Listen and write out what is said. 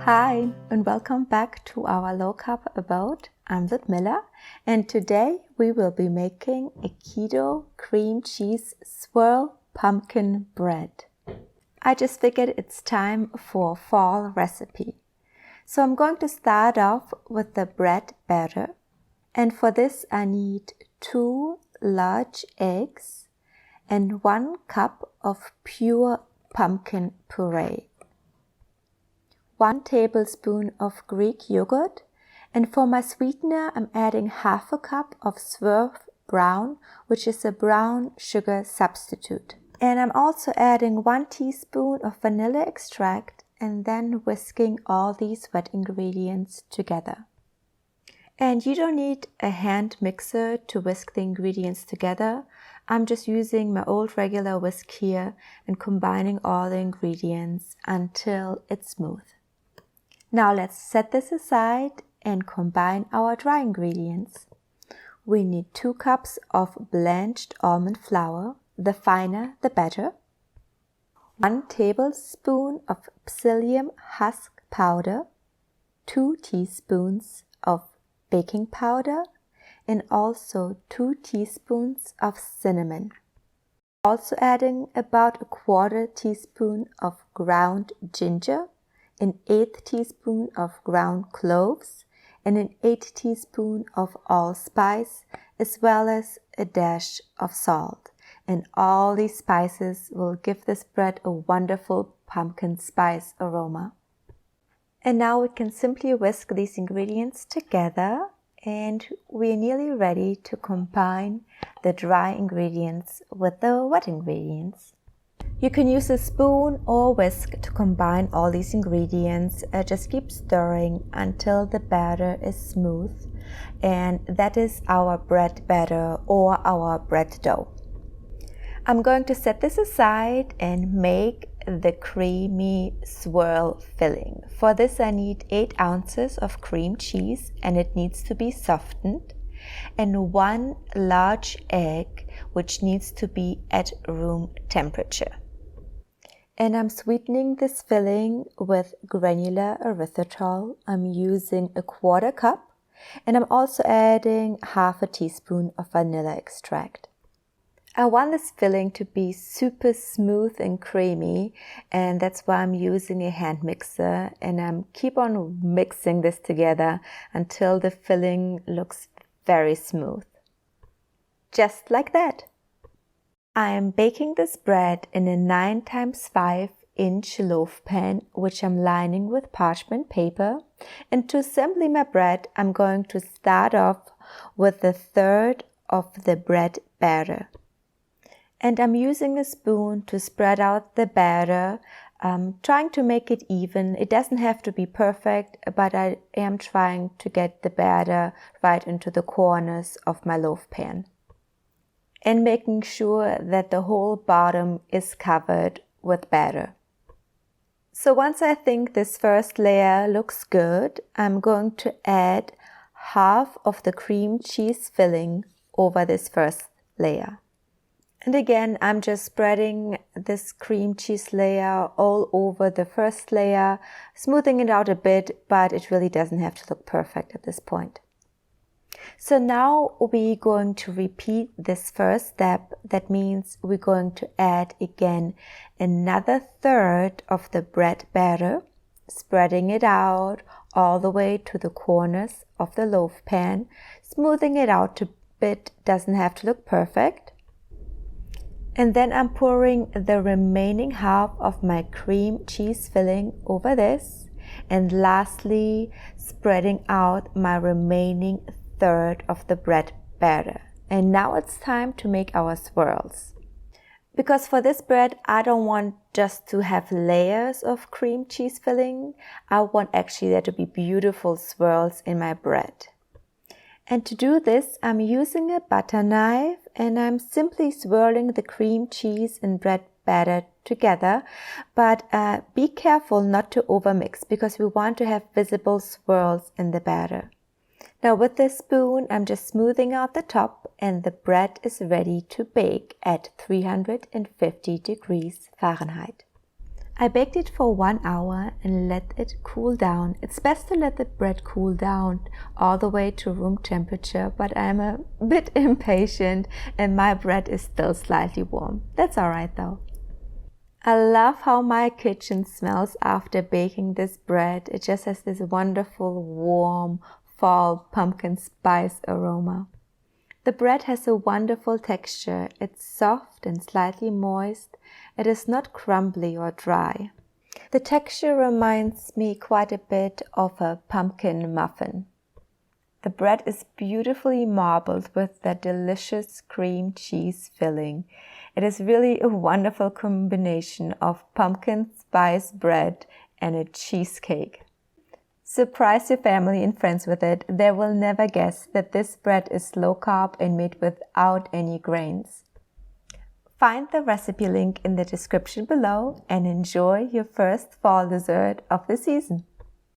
Hi and welcome back to our low-carb abode. I'm Ludmilla and today we will be making a keto cream cheese swirl pumpkin bread. I just figured it's time for a fall recipe. So I'm going to start off with the bread batter, and for this I need 2 large eggs and 1 cup of pure pumpkin puree, 1 tablespoon of Greek yogurt, and for my sweetener I'm adding half a cup of Swirl brown, which is a brown sugar substitute. And I'm also adding 1 teaspoon of vanilla extract and then whisking all these wet ingredients together. And you don't need a hand mixer to whisk the ingredients together. I'm just using my old regular whisk here and combining all the ingredients until it's smooth. Now let's set this aside and combine our dry ingredients. We need 2 cups of blanched almond flour, the finer the better, 1 tablespoon of psyllium husk powder, 2 teaspoons of baking powder, and also 2 teaspoons of cinnamon. Also adding about 1/4 teaspoon of ground ginger, an 1/8 teaspoon of ground cloves, and an 1/8 teaspoon of allspice, as well as a dash of salt. And all these spices will give this bread a wonderful pumpkin spice aroma. And now we can simply whisk these ingredients together, and we're nearly ready to combine the dry ingredients with the wet ingredients. You can use a spoon or whisk to combine all these ingredients. Just keep stirring until the batter is smooth, and that is our bread batter or our bread dough. I'm going to set this aside and make the creamy swirl filling. For this I need 8 ounces of cream cheese, and it needs to be softened, and 1 large egg, which needs to be at room temperature. And I'm sweetening this filling with granular erythritol. I'm using 1/4 cup, and I'm also adding half a teaspoon of vanilla extract. I want this filling to be super smooth and creamy, and that's why I'm using a hand mixer, and I'm keep on mixing this together until the filling looks very smooth. Just like that. I am baking this bread in a 9x5 inch loaf pan, which I'm lining with parchment paper. And to assemble my bread, I'm going to start off with 1/3 of the bread batter. And I'm using a spoon to spread out the batter, trying to make it even. It doesn't have to be perfect, but I am trying to get the batter right into the corners of my loaf pan, and making sure that the whole bottom is covered with batter. So once I think this first layer looks good, I'm going to add half of the cream cheese filling over this first layer. And again, I'm just spreading this cream cheese layer all over the first layer, smoothing it out a bit, but it really doesn't have to look perfect at this point. So now we're going to repeat this first step. That means we're going to add again another 1/3 of the bread batter, spreading it out all the way to the corners of the loaf pan, smoothing it out a bit, doesn't have to look perfect. And then I'm pouring the remaining half of my cream cheese filling over this, and lastly spreading out my remaining 1/3 of the bread batter. And now it's time to make our swirls. Because for this bread, I don't want just to have layers of cream cheese filling. I want actually there to be beautiful swirls in my bread. And to do this, I'm using a butter knife, and I'm simply swirling the cream cheese and bread batter together. But be careful not to overmix, because we want to have visible swirls in the batter. Now with this spoon, I'm just smoothing out the top, and the bread is ready to bake at 350 degrees Fahrenheit. I baked it for 1 hour and let it cool down. It's best to let the bread cool down all the way to room temperature, but I'm a bit impatient and my bread is still slightly warm. That's alright though. I love how my kitchen smells after baking this bread. It just has this wonderful, warm, fall pumpkin spice aroma. The bread has a wonderful texture. It's soft and slightly moist. It is not crumbly or dry. The texture reminds me quite a bit of a pumpkin muffin. The bread is beautifully marbled with that delicious cream cheese filling. It is really a wonderful combination of pumpkin spice bread and a cheesecake. Surprise your family and friends with it. They will never guess that this bread is low carb and made without any grains. Find the recipe link in the description below and enjoy your first fall dessert of the season.